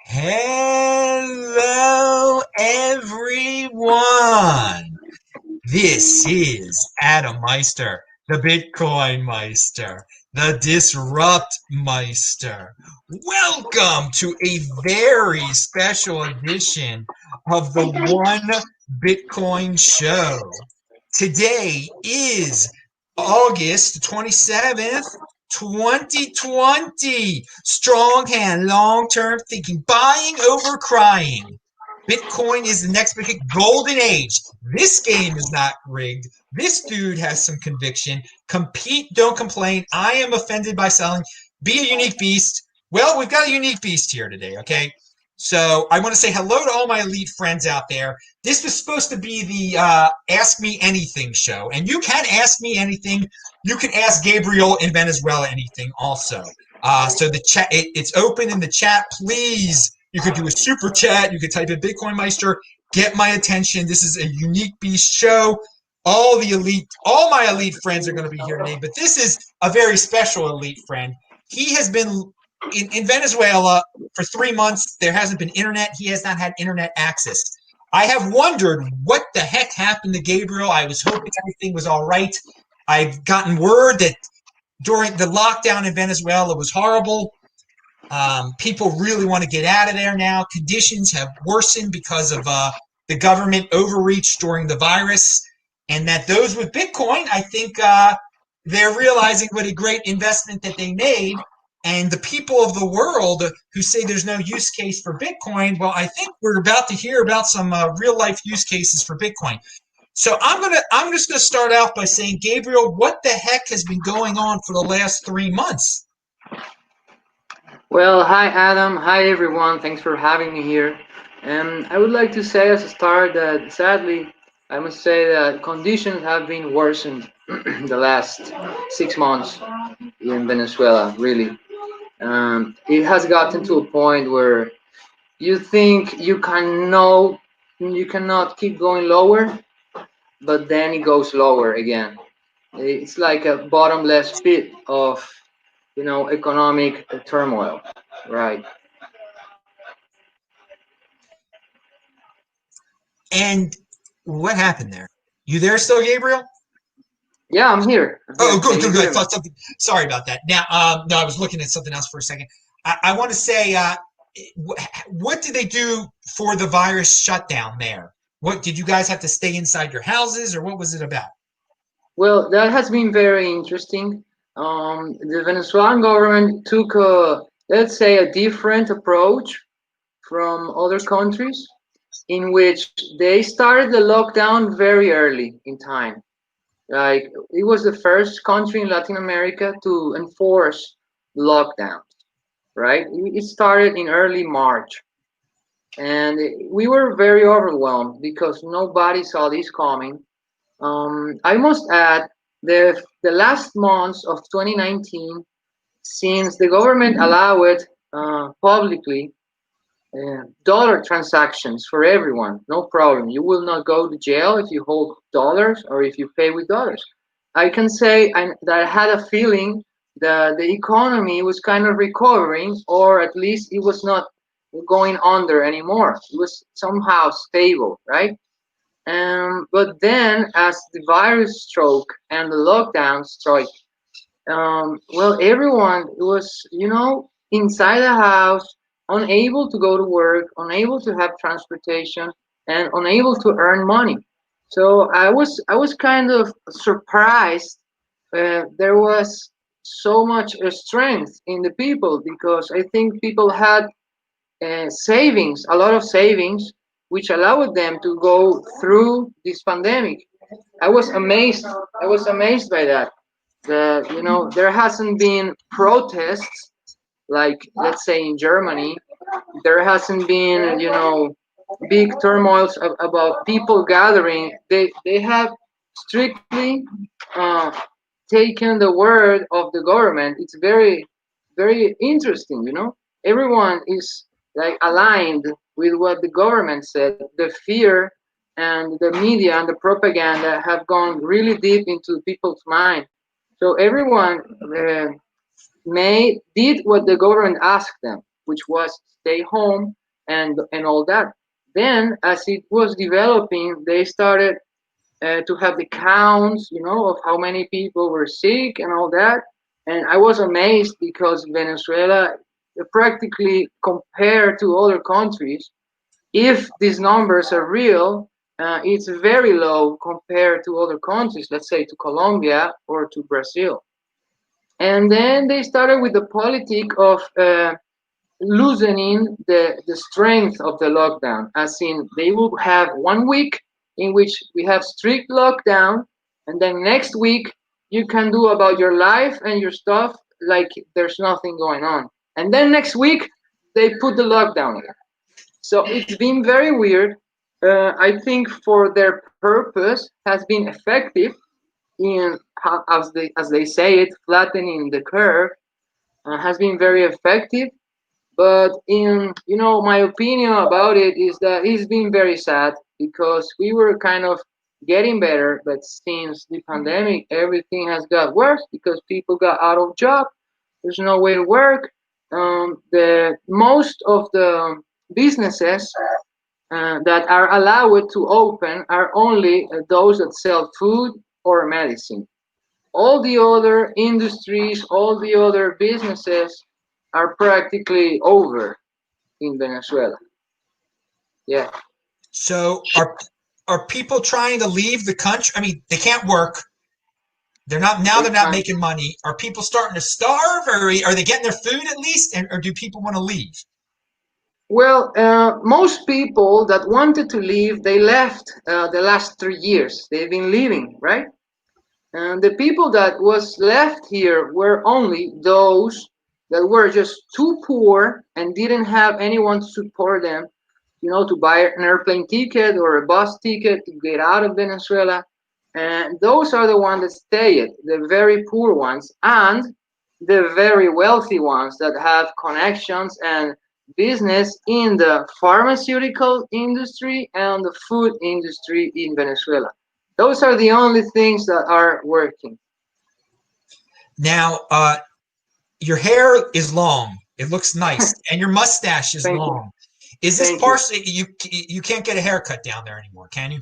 Hello, everyone. This is Adam Meister, the Bitcoin Meister, the Disrupt Meister. Welcome to a very special edition of the One Bitcoin Show. Today is August 27th, 2020. Strong hand, long-term thinking, buying over crying. Bitcoin is the next big golden age. This game is not rigged. This dude has some conviction. Compete, don't complain. I am offended by selling. Be a unique beast. Well, we've got a unique beast here today, okay? So I want to say hello to all my elite friends out there. This was supposed to be the Ask Me Anything show, and you can ask me anything. You can ask Gabriel in Venezuela anything also. So the chat, it's open in the chat. Please, you could do a super chat. You could type in BitcoinMeister. Get my attention. This is a unique beast show. All my elite friends are going to be here today, but this is a very special elite friend. He has been in Venezuela for 3 months. There hasn't been internet. He has not had internet access. I have wondered what the heck happened to Gabriel. I was hoping everything was all right. I've gotten word that during the lockdown in Venezuela was horrible. People really want to get out of there now. Conditions have worsened because of the government overreach during the virus, and that those with Bitcoin, I think they're realizing what a great investment that they made. And the people of the world who say there's no use case for Bitcoin, well, I think we're about to hear about some real life use cases for Bitcoin. So I'm just gonna start out by saying, Gabriel, what the heck has been going on for the last 3 months? Well, hi Adam, hi everyone. Thanks for having me here. And I would like to say as a start that sadly, I must say that conditions have been worsened the last 6 months in Venezuela. Really, it has gotten to a point where you think you cannot keep going lower, but then it goes lower again. It's like a bottomless pit of economic turmoil, right? And what happened there? You there still, Gabriel? Yeah, I'm here. Oh, Can good, you good, good. I hear me? thought something. Sorry about that. Now, no, I was looking at something else for a second. I want to say, what did they do for the virus shutdown there? What did you guys have to stay inside your houses, or what was it about? Well, that has been very interesting. The Venezuelan government took let's say, a different approach from other countries, in which they started the lockdown very early in time. Like it was the first country in Latin America to enforce lockdowns, right? It started in early March, and we were very overwhelmed because nobody saw this coming. I must add, the last months of 2019, since the government allowed publicly dollar transactions for everyone, no problem. You will not go to jail if you hold dollars or if you pay with dollars. I can say that I had a feeling that the economy was kind of recovering, or at least it was not going under anymore. It was somehow stable, right? But then, as the virus struck and the lockdown struck, well, everyone was, inside the house, unable to go to work, unable to have transportation, and unable to earn money. So I was kind of surprised. There was so much strength in the people, because I think people had savings, a lot of savings, which allowed them to go through this pandemic. I was amazed. I was amazed by that. There hasn't been protests like, let's say, in Germany. There hasn't been big turmoils about people gathering. They have strictly uh, taken the word of the government. It's very, very interesting. Everyone is like aligned with what the government said. The fear and the media and the propaganda have gone really deep into people's mind. So everyone did what the government asked them, which was stay home and all that. Then, as it was developing, they started to have the counts, of how many people were sick and all that. And I was amazed because Venezuela, practically compared to other countries, if these numbers are real, it's very low compared to other countries, let's say to Colombia or to Brazil. And then they started with the politic of loosening the strength of the lockdown, as in they will have 1 week in which we have strict lockdown, and then next week you can do about your life and your stuff like there's nothing going on. And then next week they put the lockdown again. So it's been very weird. I think for their purpose has been effective in, as they say it, flattening the curve, has been very effective. But in my opinion about it is that it's been very sad because we were kind of getting better, but since the pandemic, everything has got worse because people got out of job. There's no way to work. The most of the businesses that are allowed to open are only those that sell food or medicine. All the other industries, all the other businesses are practically over in Venezuela. Yeah. So are people trying to leave the country? I mean, they can't work. They're not Time. making money. Are people starting to starve, or are they getting their food at least? Or do people want to leave? Well, most people that wanted to leave, they left the last 3 years. They've been leaving, right? And the people that was left here were only those that were just too poor and didn't have anyone to support them, to buy an airplane ticket or a bus ticket to get out of Venezuela. And those are the ones that stayed, the very poor ones and the very wealthy ones that have connections and business in the pharmaceutical industry and the food industry in Venezuela. Those are the only things that are working. Now, your hair is long. It looks nice, and your mustache is Thank you. long. Is this Thank you. partially you can't get a haircut down there anymore, can you?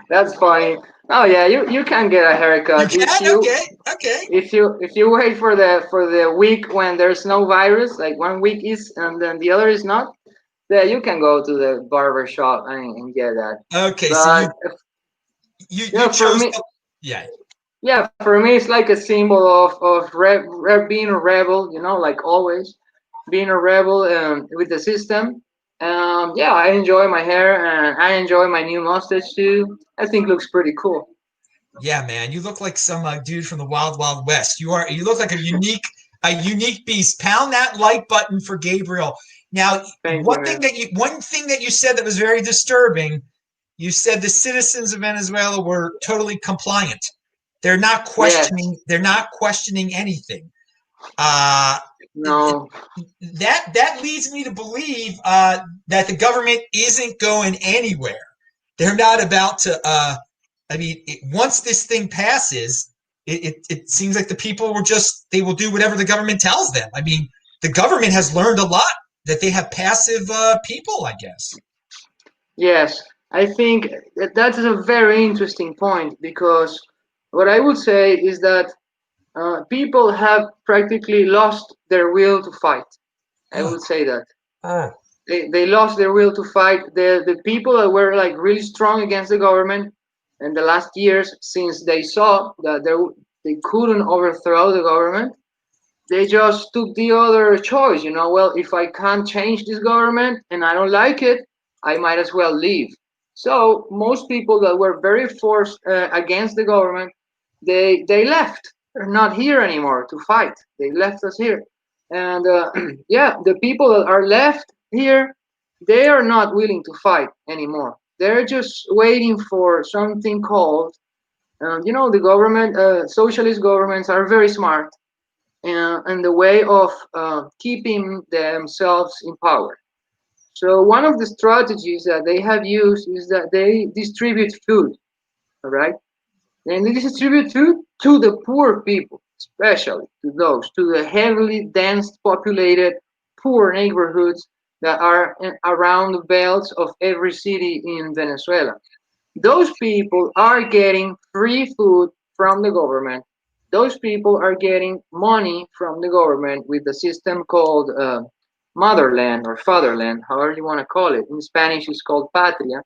That's funny. Oh yeah, you can get a You haircut if can? you Okay. Okay. if you wait for the week when there's no virus, like 1 week is and then the other is not. Then you can go to the barber shop and get that. Okay. So But you yeah, for chose me, to, yeah. yeah, for me, it's like a symbol of being a rebel. Like always, being a rebel with the system. Yeah, I enjoy my hair and I enjoy my new mustache too. I think it looks pretty cool. Yeah, man, you look like some dude from the Wild Wild West. You look like a unique beast. Pound that like button for Gabriel. Now, Thank you, man. one thing that you said that was very disturbing. You said the citizens of Venezuela were totally compliant. Yes. They're not questioning anything. Uh, No. that leads me to believe that the government isn't going anywhere. They're not about to. I mean, once this thing passes, it seems like the people they will do whatever the government tells them. I mean, the government has learned a lot that they have passive people, I guess. Yes. I think that is a very interesting point because what I would say is that people have practically lost their will to fight. I Oh, would say that. oh. They lost their will to fight. The people that were like really strong against the government in the last years, since they saw that they couldn't overthrow the government, they just took the other choice. Well, if I can't change this government and I don't like it, I might as well leave. So most people that were very forced against the government, they left. They're not here anymore to fight. They left us here, and yeah, the people that are left here, they are not willing to fight anymore. They're just waiting for something called, the government. Socialist governments are very smart and the way of keeping themselves in power. So one of the strategies that they have used is that they distribute food, all right? And they distribute food to the poor people. especially to the heavily dense populated poor neighborhoods that are around the belts of every city in Venezuela. Those people are getting free food from the government. Those people are getting money from the government with the system called motherland or fatherland, however you want to call it. In Spanish, it's called patria.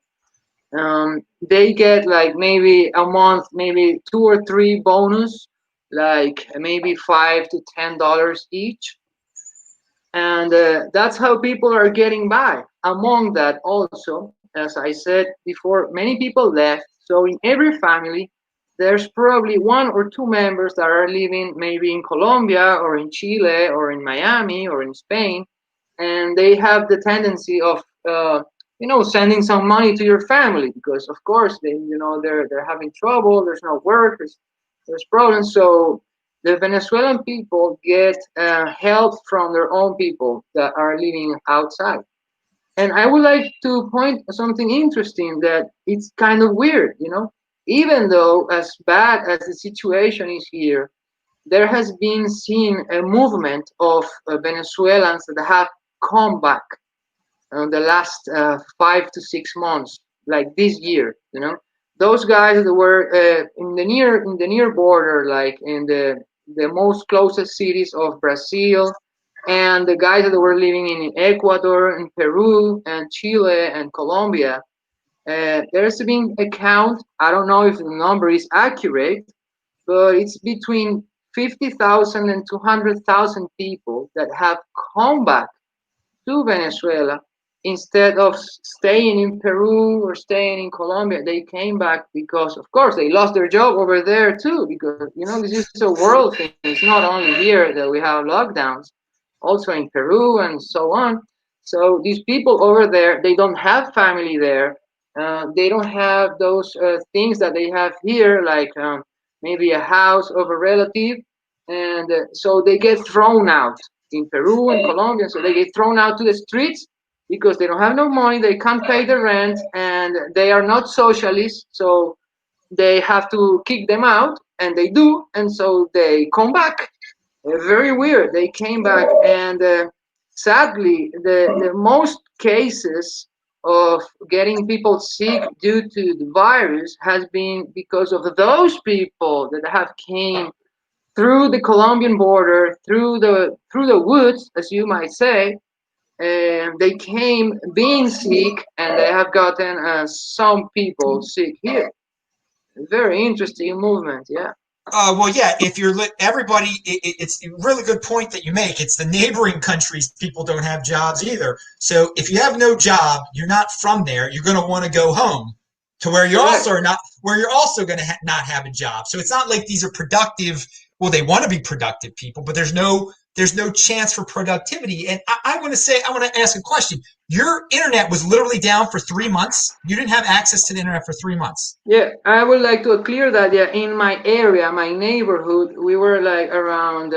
They get like maybe a month, maybe 2 or 3 bonus, like maybe $5 to $10 each, and that's how people are getting by. Among that, also, as I said before, many people left. So in every family, there's probably 1 or 2 members that are living maybe in Colombia or in Chile or in Miami or in Spain, and they have the tendency of sending some money to your family because of course they're having trouble. There's no work. There's problems. So the Venezuelan people get help from their own people that are living outside. And I would like to point something interesting that it's kind of weird, even though as bad as the situation is here, there has been seen a movement of Venezuelans that have come back in the last 5 to 6 months, like this year. Those guys that were in the near border, like in the most closest cities of Brazil, and the guys that were living in Ecuador, and Peru, and Chile, and Colombia. There's been a count. I don't know if the number is accurate, but it's between 50,000 and 200,000 people that have come back to Venezuela instead of staying in Peru or staying in Colombia. They came back because, of course, they lost their job over there too. Because this is a world thing. It's not only here that we have lockdowns, also in Peru and so on. So these people over there, they don't have family there. They don't have those things that they have here, like maybe a house of a relative, and so they get thrown out in Peru and Colombia. So they get thrown out to the streets because they don't have no money, they can't pay the rent, and they are not socialists. So they have to kick them out, and they do, and so they come back. Very weird. They came back, and sadly, the most cases of getting people sick due to the virus has been because of those people that have came through the Colombian border, through the woods, as you might say, and they came being sick, and they have gotten some people sick here. Very interesting movement, yeah. Well, yeah. If you're everybody, it's a really good point that you make. It's the neighboring countries. People don't have jobs either. So if you have no job, you're not from there. You're going to want to go home to where you're Correct. also not where you're also going to not have a job. So it's not like these are productive. Well, they want to be productive people, but there's no chance for productivity. And I want to ask a question. Your internet was literally down for 3 months. You didn't have access to the internet for 3 months. Yeah, I would like to clear that. Yeah, in my area, my neighborhood, we were like around,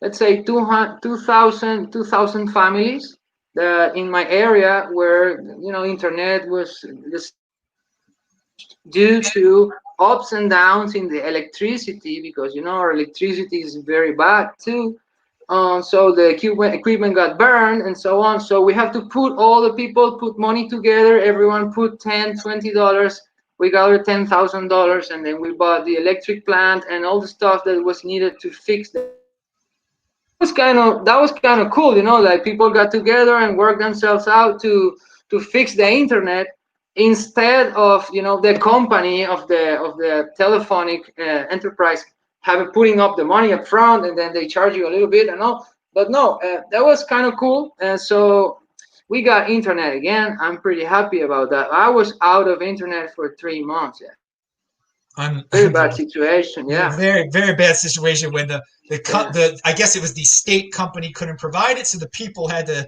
let's say 200, 2,000 families that in my area where, internet was due to ups and downs in the electricity because, our electricity is very bad too. So the equipment got burned and so on. So we have to put all the people put money together. Everyone put $10, $20. We gathered $10,000, and then we bought the electric plant and all the stuff that was needed to fix the internet. That was kind of cool, like people got together and worked themselves out to fix the internet instead of the company of the telephonic enterprise having putting up the money up front, and then they charge you a little bit and all. But no, that was kind of cool. And so we got internet again. I'm pretty happy about that. I was out of internet for 3 months. Yeah, very bad situation. Yeah, Very, very bad situation when the yeah. I guess it was the state company couldn't provide it, so the people had to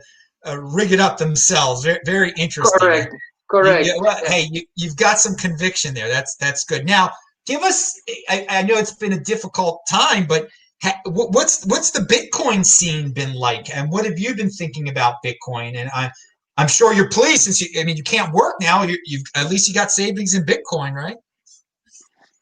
rig it up themselves. Very, very interesting. Correct, correct. Well, Yeah. hey, you've got some conviction there. That's good. Now, give us. I know it's been a difficult time, but what's the Bitcoin scene been like, and what have you been thinking about Bitcoin? And I'm sure you're pleased since you can't work now. You've at least you got savings in Bitcoin, right?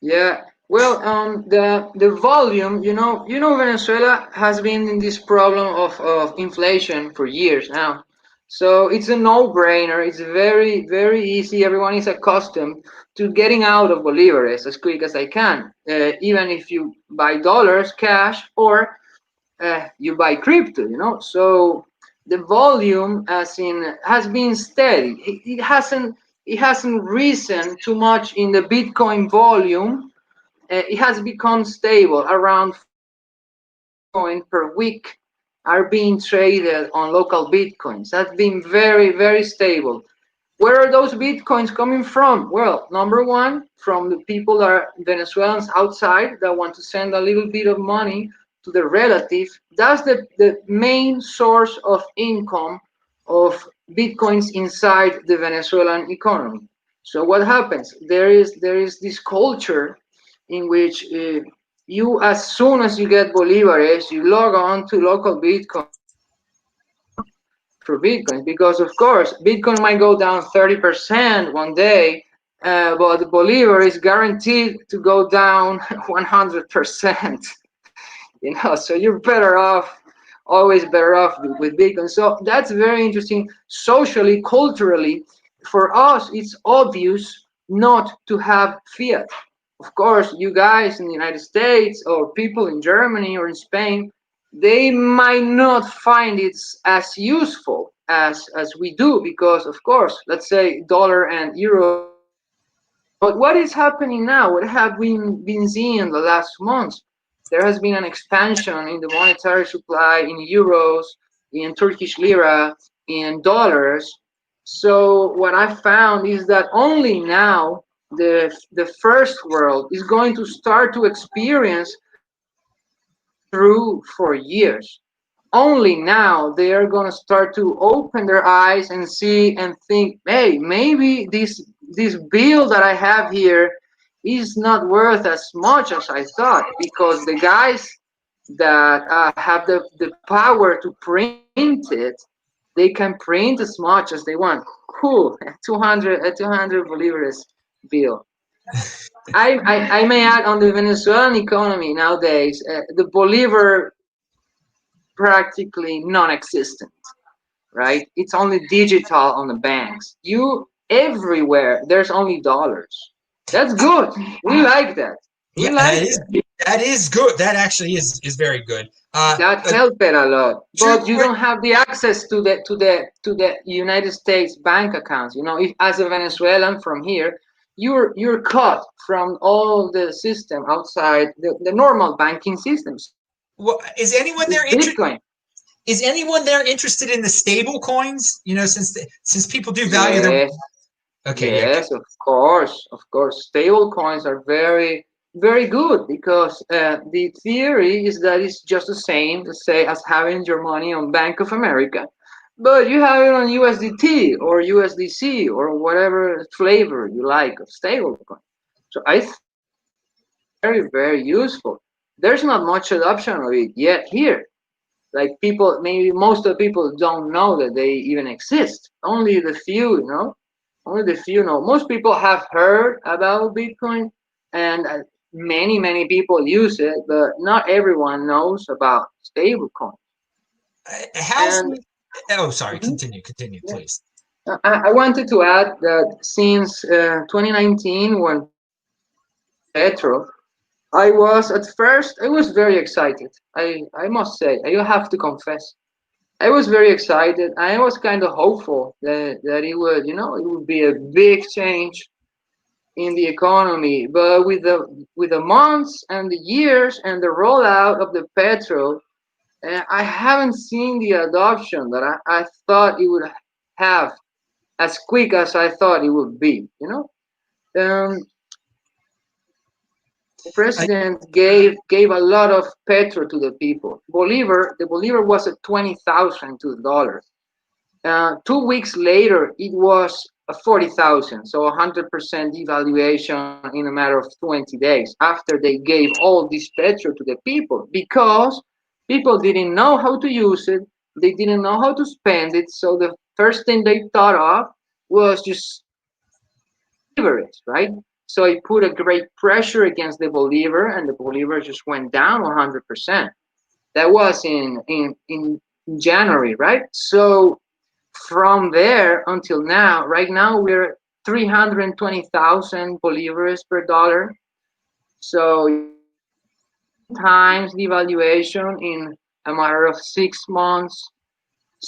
Yeah, Well, the volume, Venezuela has been in this problem of inflation for years now. So it's a no-brainer. It's very, very easy. Everyone is accustomed to getting out of bolivares as quick as I can, even if you buy dollars cash or you buy crypto. So the volume, as in, has been steady. It hasn't risen too much in the Bitcoin volume. It has become stable. Around coin per week are being traded on local bitcoins. That's been very, very stable. Where are those bitcoins coming from? Well, number one, from the people that are Venezuelans outside that want to send a little bit of money to their relative. That's the main source of income of bitcoins inside the Venezuelan economy. So what happens? There is this culture in which you, as soon as you get bolivares, you log on to local bitcoin for bitcoins, because of course bitcoin might go down 30% one day, but the bolivar is guaranteed to go down 100%. So you're better off, always better off with bitcoin. So that's very interesting socially, culturally. For us, it's obvious not to have fiat. Of course, you guys in the United States or people in Germany or in Spain, they might not find it as useful as we do, because of course, let's say dollar and euro. But what is happening now? What have we been seeing in the last months? There has been an expansion in the monetary supply in euros, in Turkish lira, in dollars. So what I found is that only now the first world is going to start to experience through for years. Only now they are going to start to open their eyes and see and think, hey, maybe this bill that I have here is not worth as much as I thought, because the guys that have the power to print it, they can print as much as they want. Cool. 200 bolivares bill. I may add, on the Venezuelan economy nowadays, the bolivar practically non-existent, right? It's only digital on the banks. You everywhere there's only dollars. That's good. We like that. We Yeah, like that. that is good. That actually is very good. That helped it a lot. Two But you quick. don't have the access to the United States bank accounts. If, as a Venezuelan from here, you're cut from all the system outside the normal banking systems. Well, It's Bitcoin. is anyone there interested in the stable coins? Since people do value their. Yes. Okay, yeah. Yes, of course, of course. Stable coins are very, very good, because the theory is that it's just the same, to say, as having your money on Bank of America, but you have it on USDT or USDC or whatever flavor you like of stable coin. So I think very, very useful. There's not much adoption of it yet here. Like, people, maybe most of the people don't know that they even exist. Only the few, only the few know. Most people have heard about Bitcoin, and many, many people use it, but not everyone knows about stablecoin. How's And the? Oh, sorry. mhm, Continue, yeah. please. I wanted to add that since 2019, when Petro, I was very excited. I must say, I have to confess. I was very excited. I was kind of hopeful that it would be a big change in the economy. But with the months and the years and the rollout of the petrol, I haven't seen the adoption that I thought it would have, as quick as I thought it would be. The I, president gave a lot of petrol to the people. The bolivar was at 20,000 to the dollar. 2 weeks later, it was 40,000, so 100% devaluation in a matter of 20 days after they gave all this petrol to the people, because people didn't know how to use it, they didn't know how to spend it. So the first thing they thought of was just leverage, right? So it put a great pressure against the bolivar, and the bolivar just went down 100%. That was in January, right? So from there until now, right now we're 320,000 bolivars per dollar. So times devaluation in a matter of 6 months.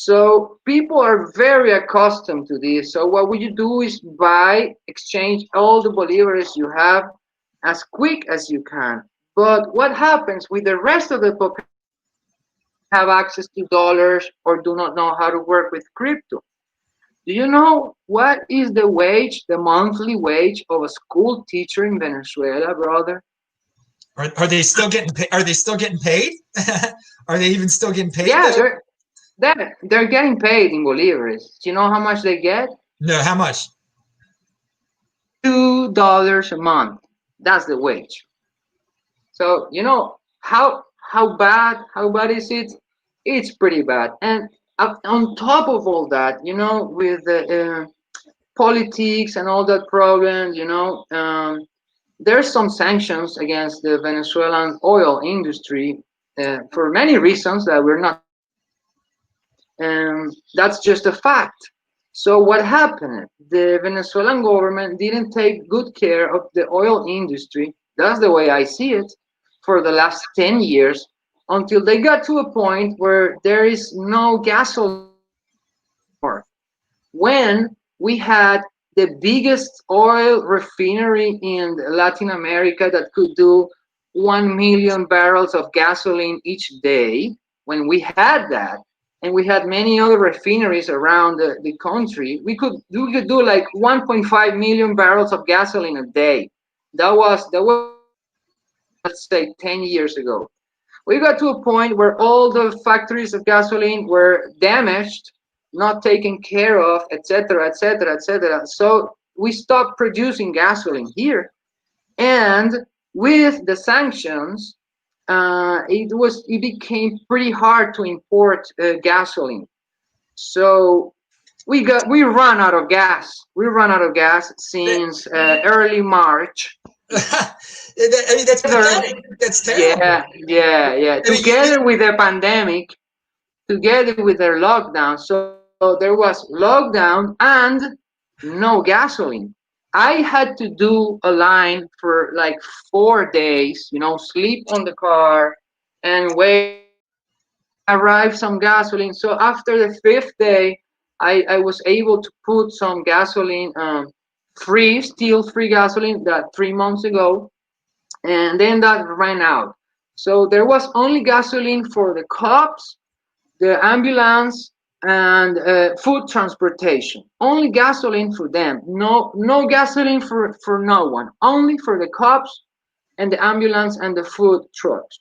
So people are very accustomed to this. So what would you do is buy, exchange all the bolivars you have as quick as you can. But what happens with the rest of the population have access to dollars or do not know how to work with crypto? Do you know what is the wage, the monthly wage of a school teacher in Venezuela, brother? Are they still getting are they still getting paid? Are they even still getting paid Yeah, though? they're getting paid in bolivars. Do you know how much they get? No, how much? $2 a month. That's the wage. So you know how bad is it? It's pretty bad. And on top of all that, with the politics and all that problem, there's some sanctions against the Venezuelan oil industry for many reasons that we're not. And that's just a fact. So what happened? The Venezuelan government didn't take good care of the oil industry. That's the way I see it for the last 10 years until they got to a point where there is no gasoline more. When we had the biggest oil refinery in Latin America that could do 1 million barrels of gasoline each day, when we had that, and we had many other refineries around the country, we could do like 1.5 million barrels of gasoline a day. That was let's say 10 years ago. We got to a point where all the factories of gasoline were damaged, not taken care of, etc., etc., etc. So we stopped producing gasoline here, and with the sanctions, it became pretty hard to import gasoline. So we run out of gas. We run out of gas since early March. I mean, that's pathetic. That's terrible. Yeah, yeah, yeah. I mean, Together with the pandemic, together with their lockdown. So there was lockdown and no gasoline. I had to do a line for like 4 days, sleep on the car and wait arrive some gasoline. So after the fifth day, I was able to put some gasoline, still free gasoline that 3 months ago, and then that ran out. So there was only gasoline for the cops, the ambulance, and food transportation. Only gasoline for them. No gasoline for no one. Only for the cops and the ambulance and the food trucks.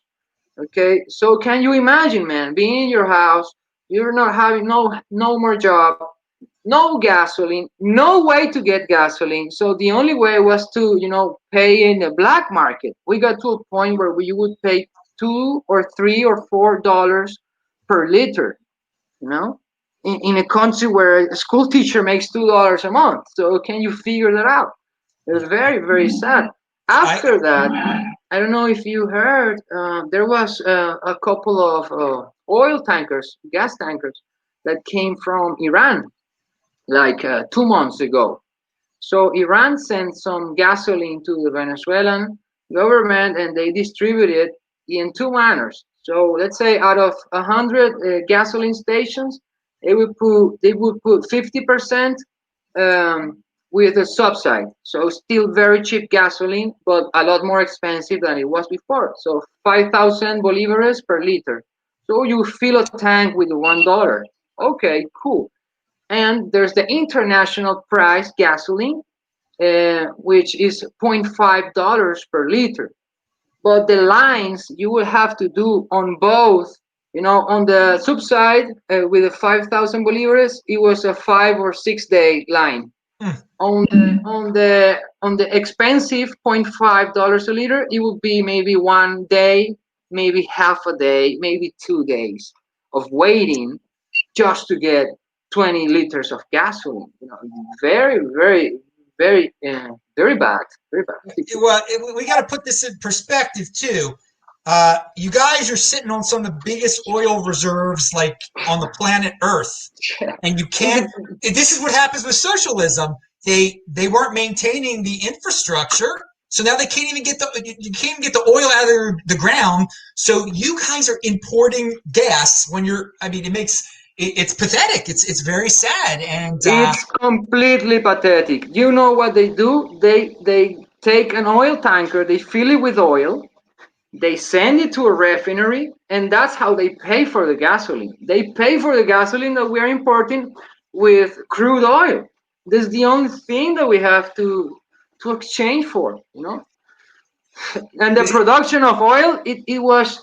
Okay, so can you imagine, man, being in your house, you're not having no more job, no gasoline, no way to get gasoline. So the only way was to, pay in the black market. We got to a point where we would pay $2 or $3 or $4 per liter, in a country where a school teacher makes $2 a month. So can you figure that out? It was very, very sad. After that, I don't know if you heard, there was a couple of oil tankers, gas tankers, that came from Iran like 2 months ago. So Iran sent some gasoline to the Venezuelan government, and they distributed it in two manners. So let's say out of 100 gasoline stations, they would put 50% with a subside. So still very cheap gasoline, but a lot more expensive than it was before. So 5,000 bolivares per liter. So you fill a tank with $1. Okay, cool. And there's the international price gasoline, which is $0.5 per liter. But the lines you will have to do on both, on the subside with the 5,000 bolivares, it was a 5 or 6 day line. Hmm. On the expensive $0.5 a liter, it would be maybe 1 day, maybe half a day, maybe 2 days of waiting just to get 20 liters of gasoline. Very, very, very bad, very bad. Well, we got to put this in perspective too. You guys are sitting on some of the biggest oil reserves like on the planet Earth, and you can't. This is what happens with socialism. They weren't maintaining the infrastructure, so now they can't even get the oil out of the ground. So you guys are importing gas when you're. I mean, it's pathetic. It's very sad, and It's completely pathetic. You know what they do? They take an oil tanker, they fill it with oil, they send it to a refinery, and that's how they pay for the gasoline. They pay for the gasoline that we are importing with crude oil. This is the only thing that we have to exchange for, you know. And the production of oil, it was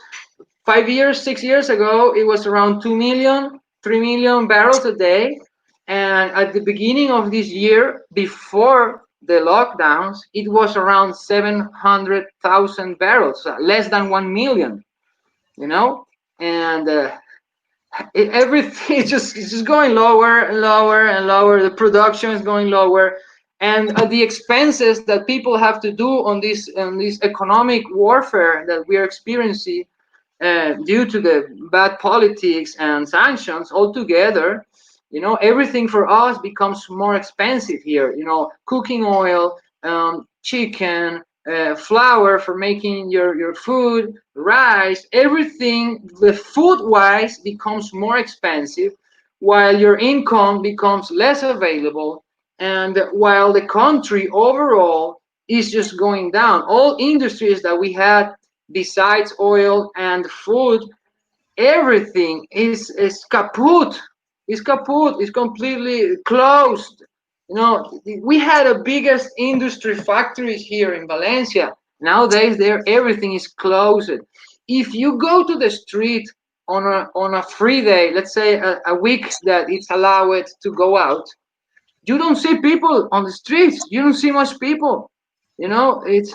5 years, 6 years ago, it was around 2 million, 3 million barrels a day. And at the beginning of this year, before the lockdowns, it was around 700,000 barrels, less than 1 million, you know? And everything it's just going lower and lower and lower. The production is going lower. And the expenses that people have to do on this economic warfare that we are experiencing due to the bad politics and sanctions altogether, you know, everything for us becomes more expensive here. You know, cooking oil, chicken, flour for making your food, rice, everything, the food-wise becomes more expensive, while your income becomes less available, and while the country overall is just going down. All industries that we had besides oil and food, everything is kaput. It's kaput. It's completely closed. You know, we had the biggest industry factories here in Valencia. Nowadays, there everything is closed. If you go to the street on a free day, let's say a week that it's allowed to go out, you don't see people on the streets. You don't see much people. You know, it's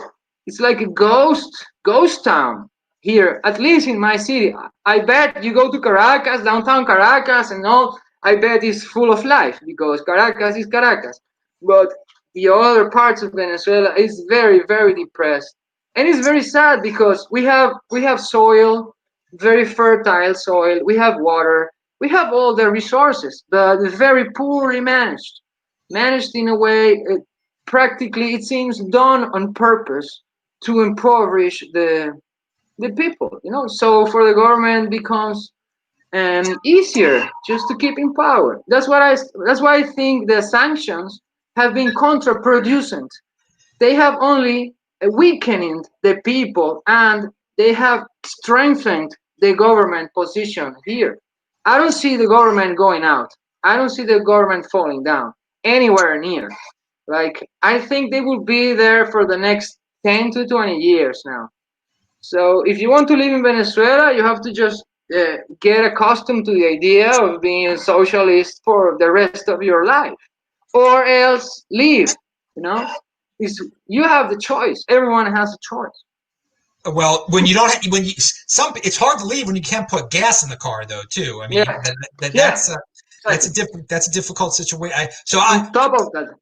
like a ghost town here, at least in my city. I bet you go to Caracas, downtown Caracas, and all. I bet it's full of life because Caracas is Caracas. But the other parts of Venezuela is very, very depressed, and it's very sad because we have soil, very fertile soil. We have water. We have all the resources, but it's very poorly managed in a way practically it seems done on purpose to impoverish the people, you know. So for the government becomes easier just to keep in power. That's why I think the sanctions have been contraproducent. They have only weakened the people, and they have strengthened the government position here. I don't see the government going out. I don't see the government falling down anywhere near. Like, I think they will be there for the next 10 to 20 years now. So if you want to live in Venezuela, you have to just get accustomed to the idea of being a socialist for the rest of your life, or else leave. You know, you have the choice. Everyone has a choice. Well, when you don't, when you it's hard to leave when you can't put gas in the car, though. Too. I mean, Yeah. that's a difficult situation. On top of that,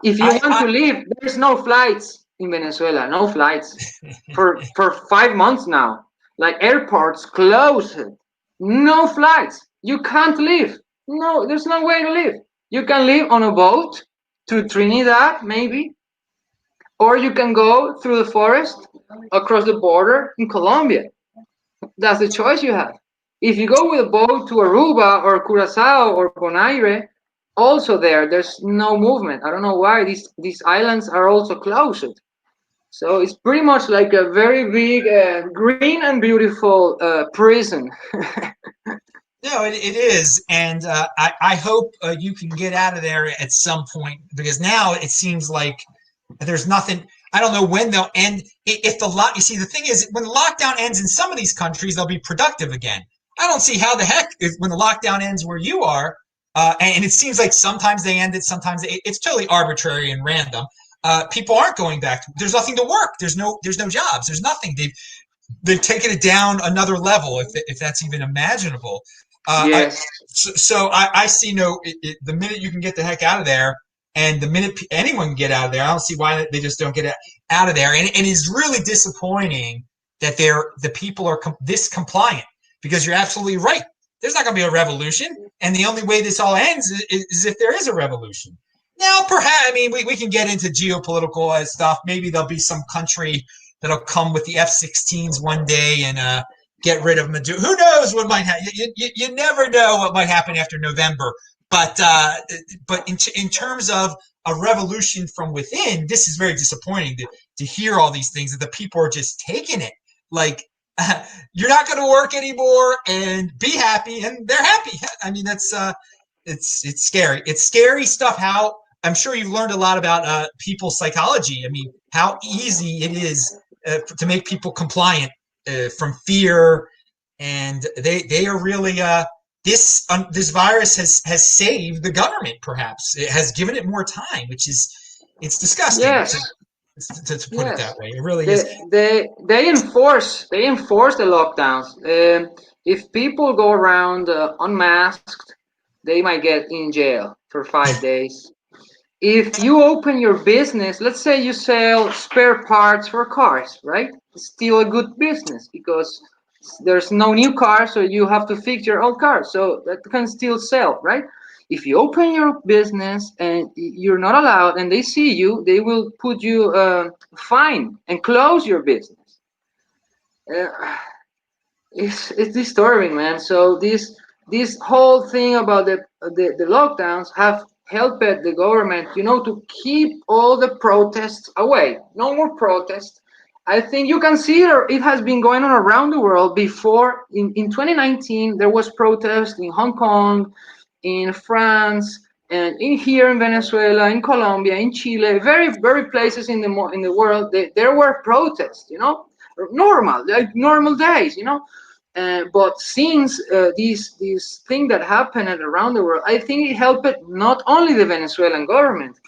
if you want to leave, there's no flights in Venezuela. No flights for 5 months now. Like, airports closed. No flights. You can't leave. No, there's no way to leave. You can live on a boat to Trinidad, maybe, or you can go through the forest across the border in Colombia. That's the choice you have. If you go with a boat to Aruba or Curacao or Bonaire, also there's no movement. I don't know why these islands are also closed. So it's pretty much like a very big, green and beautiful prison. No, it is, and I hope you can get out of there at some point, because now it seems like there's nothing. I don't know when they'll end. If you see, the thing is, when the lockdown ends in some of these countries, they'll be productive again. I don't see how the heck when the lockdown ends where you are, and it seems like sometimes they end it, sometimes it's totally arbitrary and random. People aren't going back. There's nothing to work. There's no jobs. There's nothing. They've taken it down another level, if that's even imaginable. Yes. So I see the minute you can get the heck out of there, And the minute anyone can get out of there, I don't see why they just don't get out of there. And it's really disappointing that the people are this compliant, because you're absolutely right. There's not going to be a revolution, and the only way this all ends is if there is a revolution. Now, perhaps, I mean, we can get into geopolitical stuff. Maybe there'll be some country that'll come with the F-16s one day and get rid of Maduro. Who knows what might happen? You never know what might happen after November. But in terms of a revolution from within, this is very disappointing to hear all these things, that the people are just taking it. Like, you're not going to work anymore, and be happy, and they're happy. I mean, that's it's scary. It's scary stuff. How I'm sure you've learned a lot about people's psychology. I mean, how easy it is to make people compliant from fear, and they are really this virus has saved the government. Perhaps it has given it more time, which is it's disgusting. Yes. To put it that way, it really is. They enforce the lockdowns. If people go around unmasked, they might get in jail for 5 days. If you open your business, let's say you sell spare parts for cars, right? It's still a good business because there's no new car, so you have to fix your old car. So that can still sell, right? If you open your business and you're not allowed and they see you, they will put you fine and close your business. It's disturbing, man. So this whole thing about the lockdowns have helped the government, to keep all the protests away. No more protests. I think you can see it has been going on around the world before. In 2019, there was protest in Hong Kong, in France, and here in Venezuela, in Colombia, in Chile, very, very places in the world. There were protests, normal days, but since this thing that happened around the world, I think it helped not only the Venezuelan government,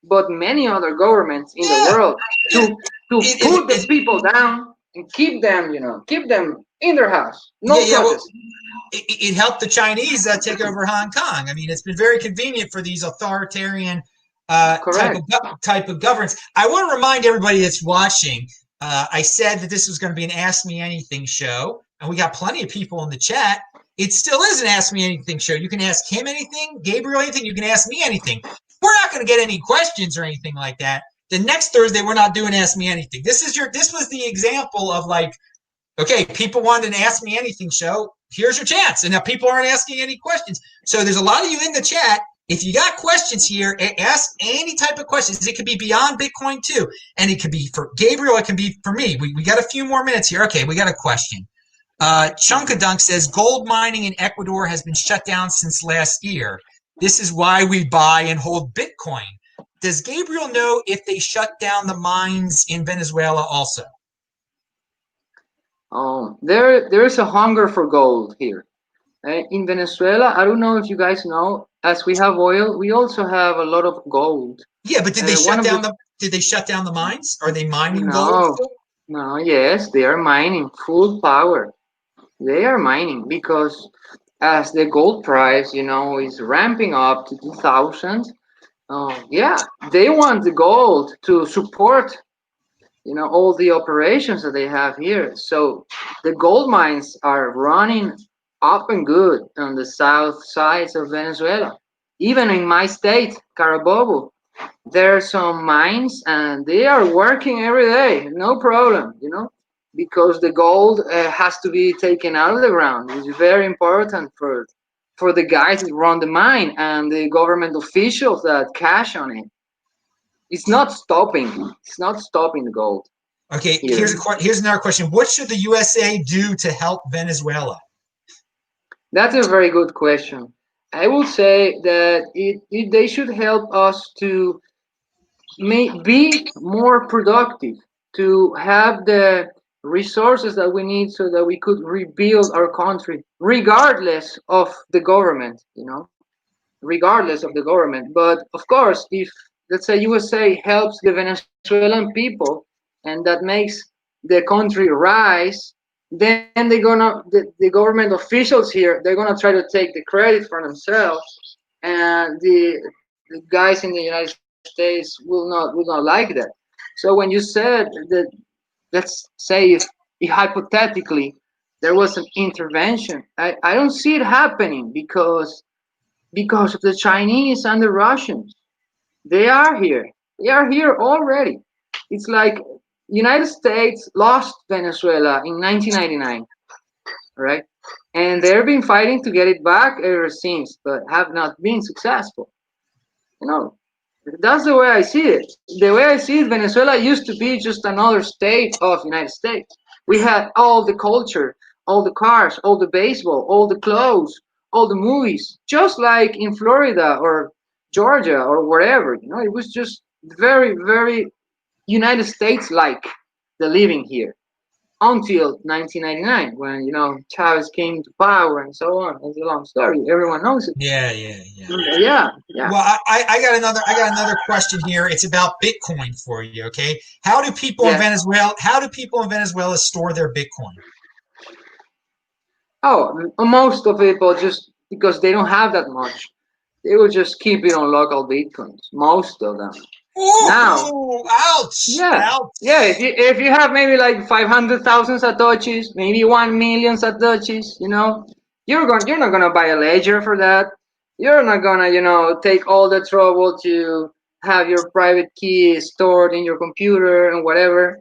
but many other governments in the world to put the people down and keep them in their house. No protest. It helped the Chinese take over Hong Kong. I mean, it's been very convenient for these authoritarian type of governance. I want to remind everybody that's watching, I said that this was going to be an Ask Me Anything show, and we got plenty of people in the chat. It still is an Ask Me Anything show. You can ask him anything, Gabriel anything, you can ask me anything. We're not going to get any questions or anything like that. The next Thursday, we're not doing Ask Me Anything. This was the example of, like, okay, people wanted an Ask Me Anything show. Here's your chance. And now people aren't asking any questions. So there's a lot of you in the chat. If you got questions here, ask any type of questions. It could be beyond Bitcoin too. And it could be for Gabriel. It can be for me. We got a few more minutes here. Okay, we got a question. Chunkadunk says, gold mining in Ecuador has been shut down since last year. This is why we buy and hold Bitcoin. Does Gabriel know if they shut down the mines in Venezuela also? There is a hunger for gold here. In Venezuela, I don't know if you guys know, as we have oil, we also have a lot of gold. Yeah, but did they shut down the mines? Are they mining gold still? No, yes, they are mining full power. They are mining because as the gold price, is ramping up to 2,000, they want the gold to support all the operations that they have here. So the gold mines are running up and good on the south sides of Venezuela. Even in my state, Carabobo, there are some mines and they are working every day, no problem, because the gold has to be taken out of the ground, which is very important for the guys that run the mine and the government officials that cash on it. It's not stopping the gold. Okay, here's another question. What should the USA do to help Venezuela? That's a very good question. I will say that they should help us to be more productive, to have the resources that we need so that we could rebuild our country, regardless of the government, regardless of the government. But of course, if, let's say, USA helps the Venezuelan people and that makes the country rise, then the government officials here, they're gonna try to take the credit for themselves, and the guys in the United States will not like that. So when you said that, let's say if hypothetically there was an intervention, I don't see it happening because of the Chinese and the Russians. They are here. They are here already. It's like United States lost Venezuela in 1999, right? And they've been fighting to get it back ever since, but have not been successful. You know, that's the way I see it. The way I see it, Venezuela used to be just another state of United States. We had all the culture, all the cars, all the baseball, all the clothes, all the movies, just like in Florida or Georgia or wherever. You know, it was just very, very United States like the living here until 1999 when Chavez came to power and so on. It's a long story. Everyone knows it. Yeah, yeah, yeah. Yeah, yeah. Well, I got another question here. It's about Bitcoin for you. Okay, how do people in Yeah. Venezuela store their Bitcoin? Oh, most of people just because they don't have that much, they will just keep it on local bitcoins. Most of them. Now, Ooh, ouch, yeah, yeah. ouch. If you have maybe like 500,000 satoshis, maybe 1 million satoshis, you're not gonna buy a ledger for that. You're not gonna take all the trouble to have your private key stored in your computer and whatever,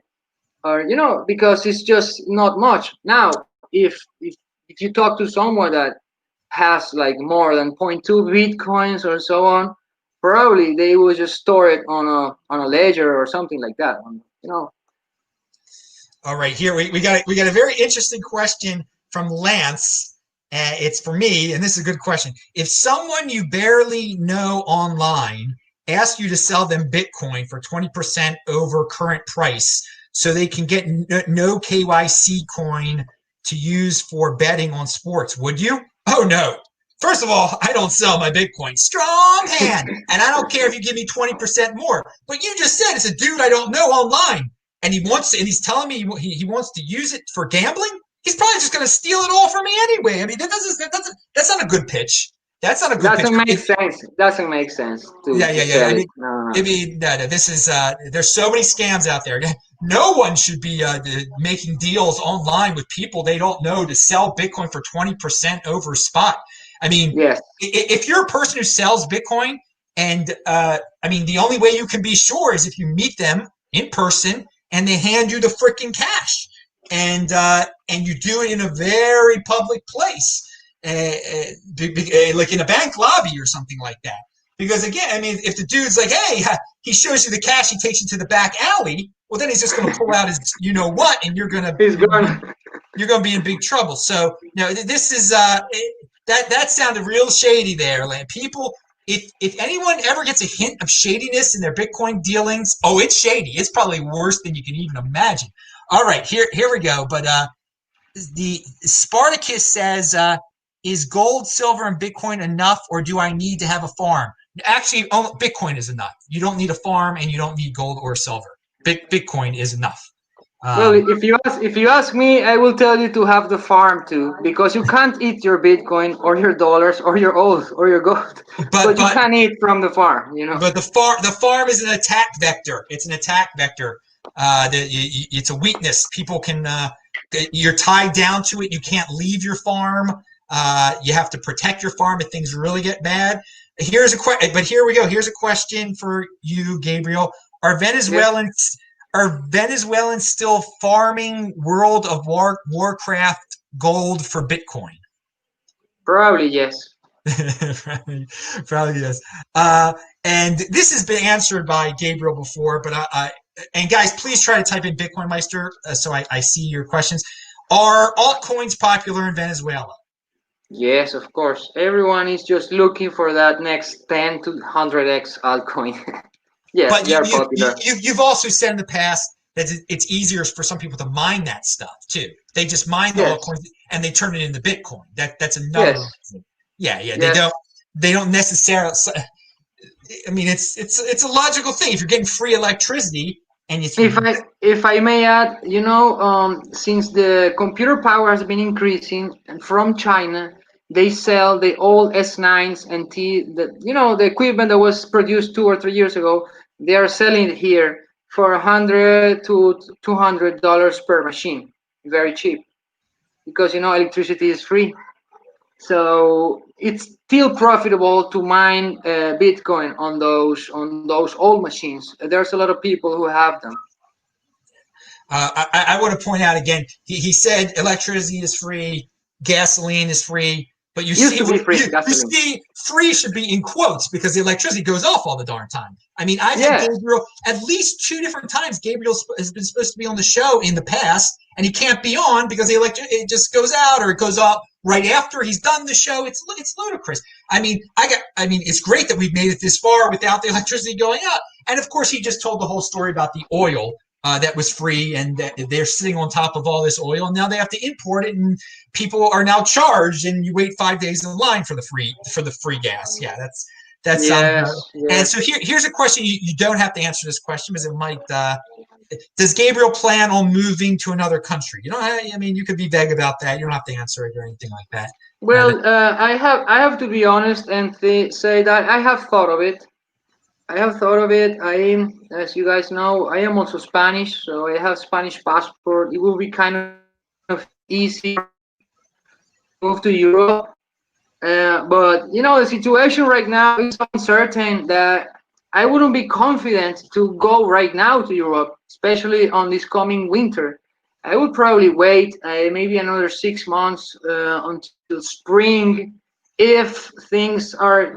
or because it's just not much. Now, if you talk to someone that has like more than zero point 0.2 bitcoins or so on, probably they will just store it on a ledger or something like that. All right, here we got a very interesting question from Lance. It's for me, and this is a good question. If someone you barely know online asks you to sell them Bitcoin for 20% over current price so they can get no KYC coin to use for betting on sports, would you? Oh, no. First of all, I don't sell my Bitcoin. Strong hand. And I don't care if you give me 20% more. But you just said it's a dude I don't know online. And he's telling me he wants to use it for gambling. He's probably just going to steal it all from me anyway. I mean, that's not a good pitch. That's not a good pitch. Doesn't make sense. Doesn't make sense to Yeah. sell it. No. No. This is there's so many scams out there. No one should be making deals online with people they don't know to sell Bitcoin for 20% over spot. I mean, Yes. if you're a person who sells Bitcoin, and the only way you can be sure is if you meet them in person and they hand you the freaking cash, and you do it in a very public place, like in a bank lobby or something like that. Because again, I mean, if the dude's like, hey, he shows you the cash, he takes you to the back alley, well, then he's just going to pull out his what, and you're going to be in big trouble. So, this is that sounded real shady there, Land. People, if anyone ever gets a hint of shadiness in their Bitcoin dealings, oh, it's shady. It's probably worse than you can even imagine. All right, here we go. But the Spartacus says, is gold, silver, and Bitcoin enough, or do I need to have a farm? Actually, Bitcoin is enough. You don't need a farm, and you don't need gold or silver. Bitcoin is enough. Well, if you ask me, I will tell you to have the farm too, because you can't eat your Bitcoin or your dollars or your oath or your gold, but you can eat from the farm. But the farm is an attack vector. It's an attack vector. It's a weakness. People can. You're tied down to it. You can't leave your farm. You have to protect your farm if things really get bad. Here's a question. But here we go. Here's a question for you, Gabriel. Are Venezuelans still farming World of Warcraft gold for Bitcoin? Probably yes. Probably yes. And this has been answered by Gabriel before, but and guys, please try to type in BitcoinMeister so I see your questions. Are altcoins popular in Venezuela? Yes, of course. Everyone is just looking for that next 10 to 100x altcoin. Yes, but they are popular. You've also said in the past that it's easier for some people to mine that stuff too. They just mine the altcoins and they turn it into Bitcoin. That's another reason. Yeah. Yes. They don't necessarily. I mean, it's a logical thing. If you're getting free electricity and if I may add, since the computer power has been increasing from China, they sell the old S9s and the equipment that was produced 2 or 3 years ago. They are selling it here for $100 to $200 per machine, very cheap, because electricity is free. So it's still profitable to mine Bitcoin on those old machines. There's a lot of people who have them. I want to point out again, he said electricity is free, gasoline is free, but you Used see, to be free, you gasoline. see, free should be in quotes because the electricity goes off all the darn time. I mean, I've had Yes. Gabriel at least 2 different times. Gabriel has been supposed to be on the show in the past, and he can't be on because the it just goes out or it goes off right after he's done the show. It's ludicrous. I mean, it's great that we've made it this far without the electricity going out. And of course, he just told the whole story about the oil that was free, and that they're sitting on top of all this oil, and now they have to import it, and people are now charged, and you wait 5 days in line for the free gas. Yeah, that's Yes. And Yes. so here's a question. You don't have to answer this question because it might. Does Gabriel plan on moving to another country? You know, I mean, you could be vague about that. You don't have to answer it or anything like that. Well, I have to be honest and say that I have thought of it. I have thought of it. As you guys know, I am also Spanish, so I have Spanish passport. It will be kind of easy to move to Europe. But the situation right now is so uncertain that I wouldn't be confident to go right now to Europe, especially on this coming winter. I would probably wait maybe another 6 months until spring, if things are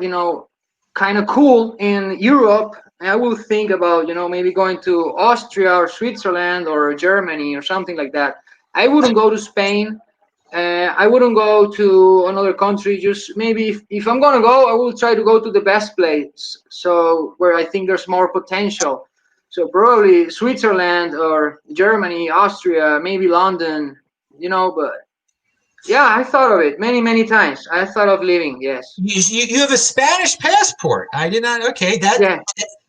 kind of cool in Europe. I will think about maybe going to Austria or Switzerland or Germany or something like that. I wouldn't go to Spain. I wouldn't go to another country. Just maybe if I'm gonna go, I will try to go to the best place. So where I think there's more potential. So probably Switzerland or Germany, Austria, maybe London. But yeah, I thought of it many times. I thought of leaving. Yes. You have a Spanish passport. I did not. Okay, Yeah.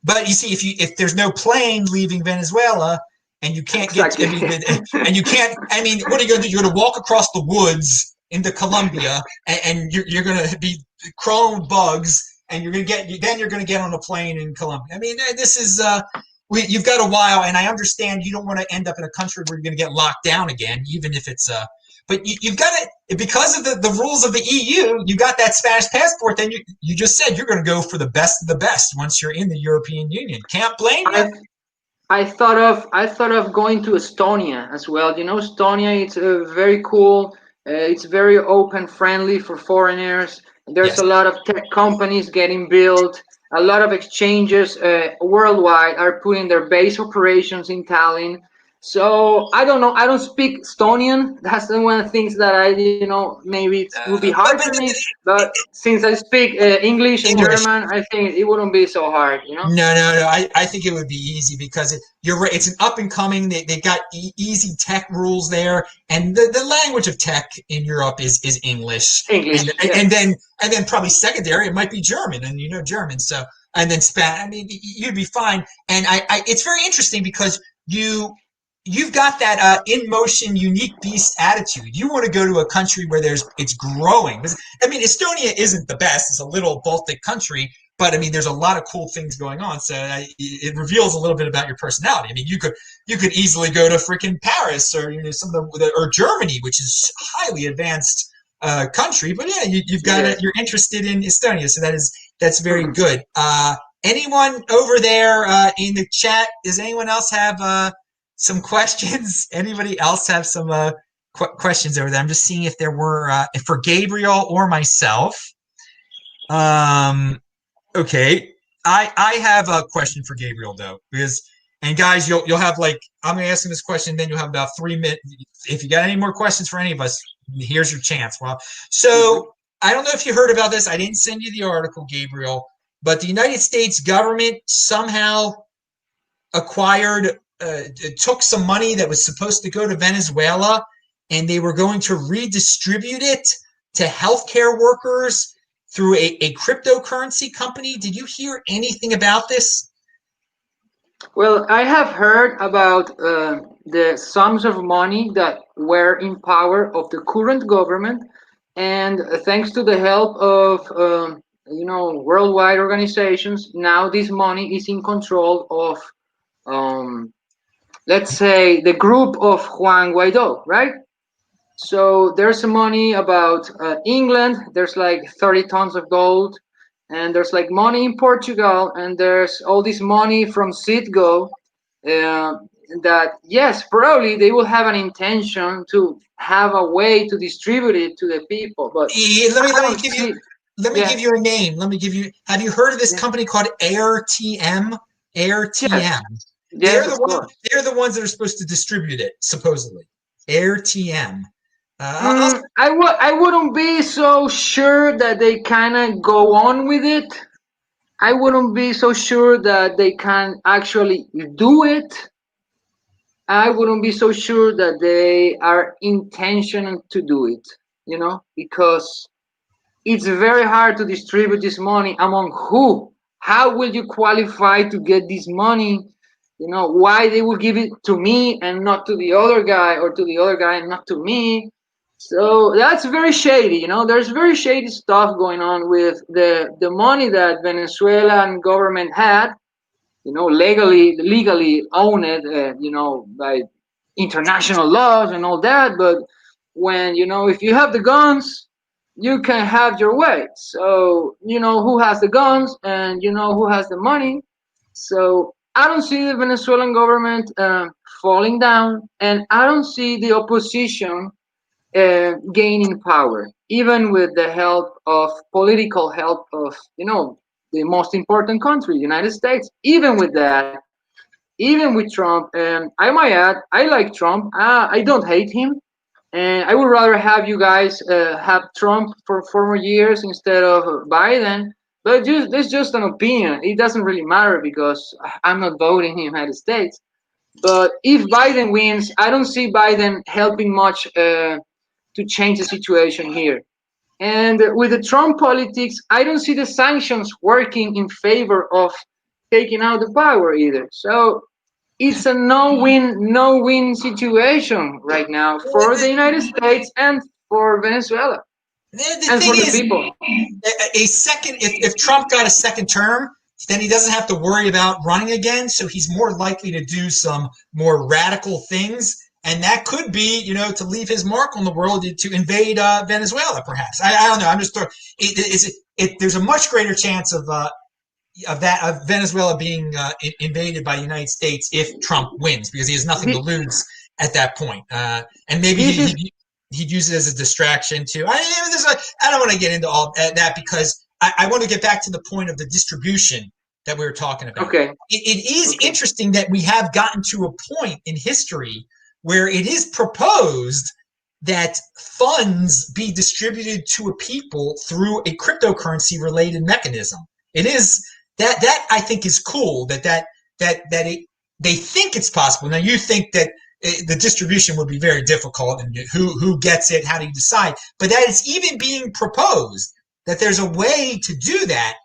But you see, if there's no plane leaving Venezuela, and you can't get to, Exactly. and you can't. I mean, what are you going to do? You're going to walk across the woods into Colombia, and you're going to be crawling with bugs, and you're going to get on a plane in Colombia. I mean, this is you've got a while, and I understand you don't want to end up in a country where you're going to get locked down again, even if it's but you've got it because of the rules of the EU. You got that Spanish passport. Then you just said you're going to go for the best of the best once you're in the European Union. Can't blame you. I thought of going to Estonia as well. Estonia, it's very cool. It's very open, friendly for foreigners. There's Yes. a lot of tech companies getting built. A lot of exchanges worldwide are putting their base operations in Tallinn. So I don't know. I don't speak Estonian. That's one of the things that maybe it would be hard But for me. But since I speak English and English. German, I think it wouldn't be so hard. No. I think it would be easy because you're right. It's an up and coming. They've got easy tech rules there, and the language of tech in Europe is English, English, and yes. then probably secondary it might be German, and German. So and then Spanish. I mean, you'd be fine. And it's very interesting because you've got that in motion, unique beast attitude. You want to go to a country where it's growing. I mean, Estonia isn't the best. It's a little Baltic country, but I mean, there's a lot of cool things going on. So it reveals a little bit about your personality. I mean, you could easily go to freaking Paris or some of or Germany, which is highly advanced country. But yeah, you've got Yes. you're interested in Estonia, so that's very good. Anyone over there in the chat? Does anyone else have some questions? Anybody else have some questions over there? I'm just seeing if there were for Gabriel or myself. Okay, I have a question for Gabriel though, and guys, you'll have I'm gonna ask him this question, then you'll have about 3 minutes. If you got any more questions for any of us, here's your chance. Well, so I don't know if you heard about this. I didn't send you the article, Gabriel, but the United States government somehow acquired, took some money that was supposed to go to Venezuela, and they were going to redistribute it to healthcare workers through a cryptocurrency company. Did you hear anything about this? Well, I have heard about the sums of money that were in power of the current government And thanks to the help of worldwide organizations, now this money is in control of, um, let's say, the group of Juan Guaido, right? So there's some money about England. There's like 30 tons of gold, and there's like money in Portugal, and there's all this money from Citgo. Uh, that yes, probably they will have an intention to have a way to distribute it to the people, but Let me I let me don't give you see. let me Yeah, give you a name. Let me give you. Have you heard of this yeah, company called AirTM? yes, AirTM. yes, of course. They're the ones that are supposed to distribute it, supposedly. AirTM. I'll I wouldn't be so sure that they kind of go on with it. I wouldn't be so sure that they can actually do it. I wouldn't be so sure that they are intentional to do it, because it's very hard to distribute this money among who? How will you qualify to get this money? Why they will give it to me and not to the other guy, or to the other guy and not to me? So that's very shady. There's very shady stuff going on with the money that Venezuelan government had, legally owned it, by international laws and all that. But when, if you have the guns, you can have your way. So who has the guns, and who has the money. So I don't see the Venezuelan government falling down, and I don't see the opposition gaining power, even with the help of political help of the most important country, United States. Even with that, even with Trump, I might add, I like Trump. I don't hate him, and I would rather have you guys have Trump for 4 more years instead of Biden. But it's just an opinion. It doesn't really matter because I'm not voting in the United States. But if Biden wins, I don't see Biden helping much to change the situation here. And with the Trump politics, I don't see the sanctions working in favor of taking out the power either. So it's a no win situation right now for the United States and for Venezuela the and thing for the is, people. a second if Trump got a second term, then he doesn't have to worry about running again, so he's more likely to do some more radical things, and that could be, to leave his mark on the world, to invade Venezuela, perhaps. I don't know. I'm just throwing. There's a much greater chance of Venezuela being invaded by the United States if Trump wins, because he has nothing to lose at that point. And maybe This is he'd use it as a distraction too. I don't want to get into all that, because I want to get back to the point of the distribution that we were talking about. okay. It is Okay. interesting that we have gotten to a point in history where it is proposed that funds be distributed to a people through a cryptocurrency related mechanism. It is that I think is cool they think it's possible. Now you think that the distribution would be very difficult, and who gets it, how do you decide? But that it's even being proposed that there's a way to do that.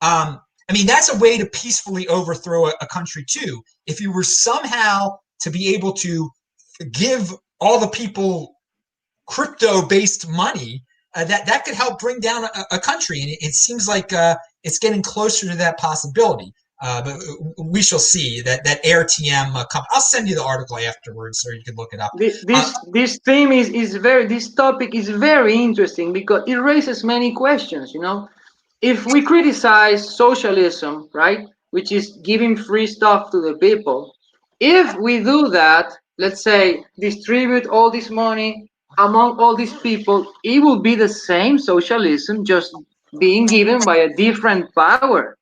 I mean, that's a way to peacefully overthrow a country too. If you were somehow to be able to give all the people crypto-based money, that could help bring down a country, and it seems like it's getting closer to that possibility. But we shall see that AirTM company. I'll send you the article afterwards, so you can look it up. This theme is very this topic is very interesting because it raises many questions. If we criticize socialism, right, which is giving free stuff to the people, if we do that, let's say distribute all this money among all these people, it will be the same socialism, just being given by a different power.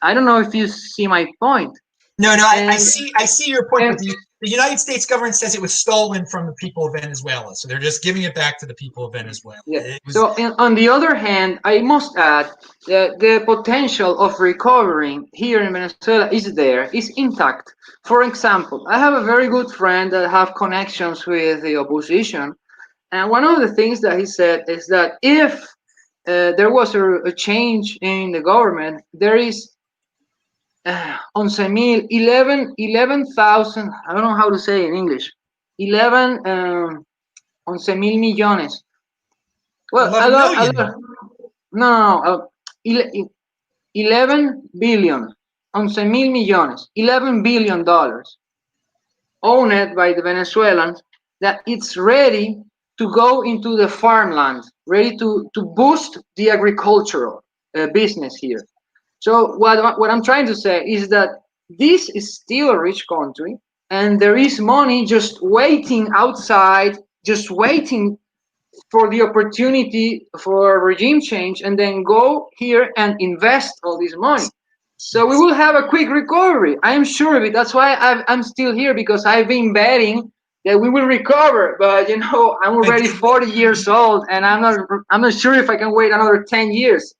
I don't know if you see my point. No, I And see. I see your point, but and the United States government says it was stolen from the people of Venezuela, so they're just giving it back to the people of Venezuela. yeah. It was. So on the other hand, I must add that the potential of recovering here in Venezuela is intact. For example, I have a very good friend that have connections with the opposition, and one of the things that he said is that if there was a change in the government, there is 11,000, 11,000, I don't know how to say it in English, 11, 11 mil millones Well, 11 million. no, 11 billion, 11 mil millones, $11 billion owned by the Venezuelans, that it's ready to go into the farmland, ready to boost the agricultural business here. So what I'm trying to say is that this is still a rich country, and there is money just waiting outside, just waiting for the opportunity for regime change, and then go here and invest all this money. So we will have a quick recovery. I am sure of it. That's why I'm still here, because I've been betting that we will recover. But I'm already 40 years old, and I'm not sure if I can wait another 10 years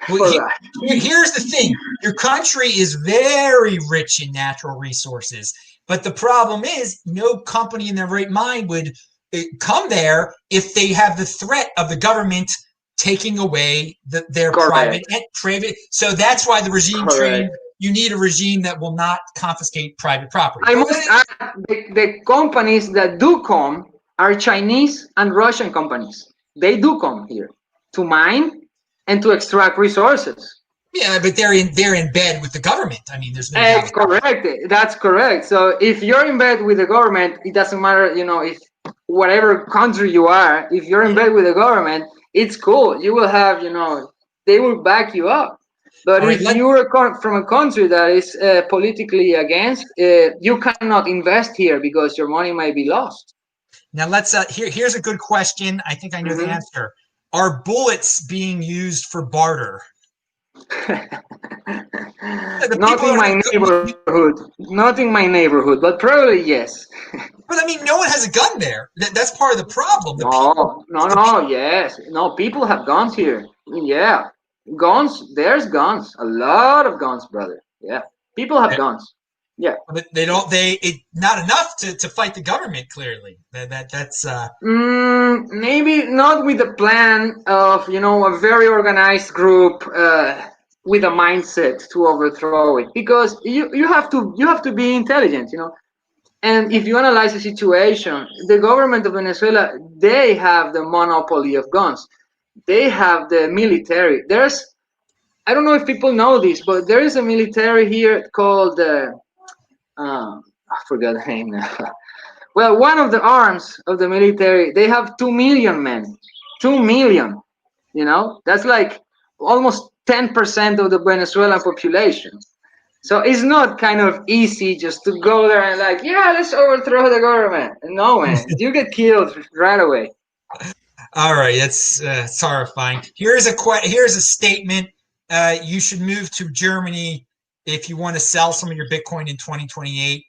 for that. Here's the thing. Your country is very rich in natural resources, but the problem is no company in their right mind would come there if they have the threat of the government taking away their private. So that's why the regime change. You need a regime that will not confiscate private property. I must add, the companies that do come are Chinese and Russian companies. They do come here to mine and to extract resources. Yeah, but they're in bed with the government. I mean, there's no doubt. Correct. That's correct. So if you're in bed with the government, it doesn't matter, if whatever country you are, if you're in bed with the government, it's cool. You will have, they will back you up. But if you are from a country that is politically against, you cannot invest here because your money might be lost. Now let's here's a good question. I think I know the answer. Are bullets being used for barter? Not in my neighborhood. Not in my neighborhood, but probably yes. But I mean, no one has a gun there. That's part of the problem. Yes. No, people have guns here. Yeah. Guns, there's guns. A lot of guns, brother. Yeah. People have guns. Yeah. But not enough to fight the government, clearly. That's maybe not with the plan of, a very organized group with a mindset to overthrow it, because you have to be intelligent, And if you analyze the situation, the government of Venezuela, they have the monopoly of guns. They have the military. I don't know if people know this, but there is a military here called, I forgot the name now. Well, one of the arms of the military, they have 2 million men. 2 million, That's like almost 10% of the Venezuelan population. So it's not kind of easy just to go there and let's overthrow the government. No, man, you get killed right away. All right, that's horrifying. Here's a statement. You should move to Germany if you want to sell some of your Bitcoin in 2028.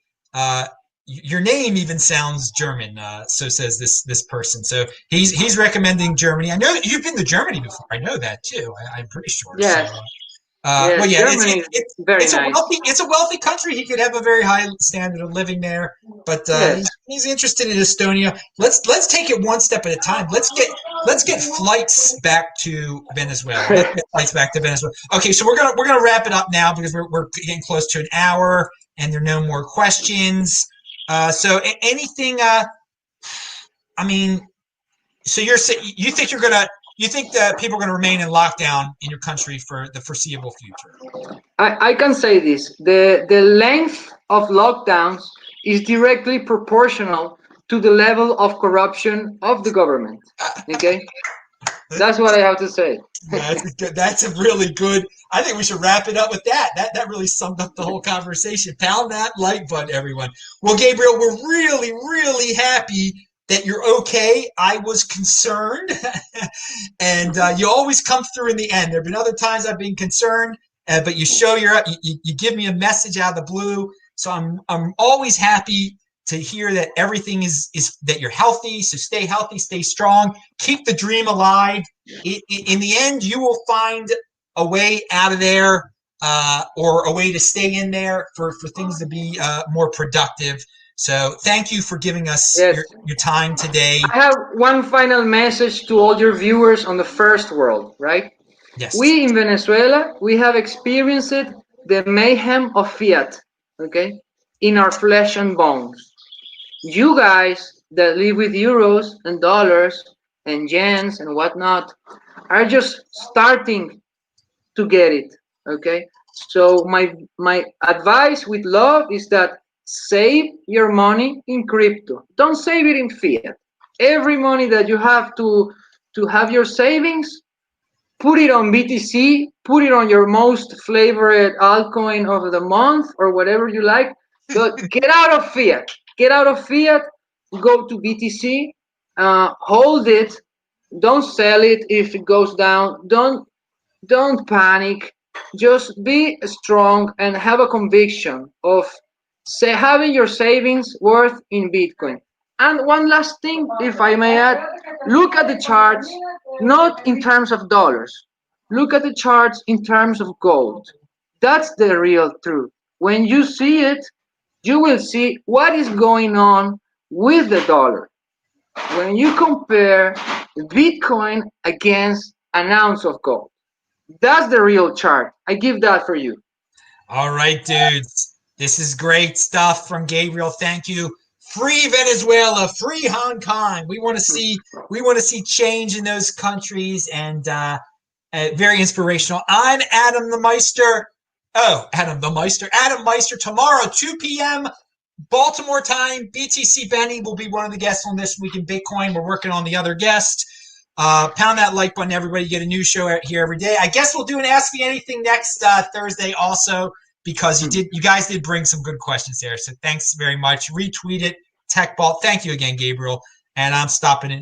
Your name even sounds German, so says this person. So he's recommending Germany. I know that you've been to Germany before. I know that too. I'm pretty sure. Yes. So, Germany it's a wealthy country. He could have a very high standard of living there, but he's interested in Estonia. Let's take it one step at a time. Let's get flights back to Venezuela. Okay, so we're gonna wrap it up now because we're getting close to an hour and there are no more questions. So anything? So you think that people are going to remain in lockdown in your country for the foreseeable future? I can say this. The length of lockdowns is directly proportional to the level of corruption of the government. Okay? That's what I have to say. That's a really good. I think we should wrap it up with that. That really summed up the whole conversation. Pound that like button, everyone. Well, Gabriel, we're really, really happy that you're okay. I was concerned, and you always come through in the end. There have been other times I've been concerned, but you show you give me a message out of the blue. So I'm always happy to hear that everything is that you're healthy. So stay healthy, stay strong, keep the dream alive. In the end, you will find a way out of there, or a way to stay in there for things to be more productive. So thank you for giving us your time today. I have one final message to all your viewers on the first world, right? Yes. We in Venezuela, we have experienced the mayhem of fiat, okay, in our flesh and bones. You guys that live with euros and dollars and yens and whatnot are just starting to get it. Okay, so my advice with love is that save your money in crypto. Don't save it in fiat. Every money that you have to have your savings, put it on BTC, put it on your most favorite altcoin of the month or whatever you like. But get out of fiat. Get out of fiat. Go to BTC. Hold it. Don't sell it if it goes down. Don't panic. Just be strong and have a conviction of having your savings worth in Bitcoin. And one last thing, if I may add, look at the charts not in terms of dollars. Look at the charts in terms of gold. That's the real truth. When you see it, you will see what is going on with the dollar. When you compare Bitcoin against an ounce of gold, that's the real chart. I give that for you. All right, dudes. This is great stuff from Gabriel. Thank you. Free Venezuela, free Hong Kong. We want to see change in those countries, and very inspirational. I'm Adam the Meister. Oh, Adam the Meister. Adam Meister tomorrow, 2 p.m. Baltimore time. BTC Benny will be one of the guests on This Week in Bitcoin. We're working on the other guest. Pound that like button, everybody. You get a new show out here every day. I guess we'll do an Ask Me Anything next Thursday also, because you guys did bring some good questions there. So thanks very much. Retweet it, TechBalt. Thank you again, Gabriel. And I'm stopping it now.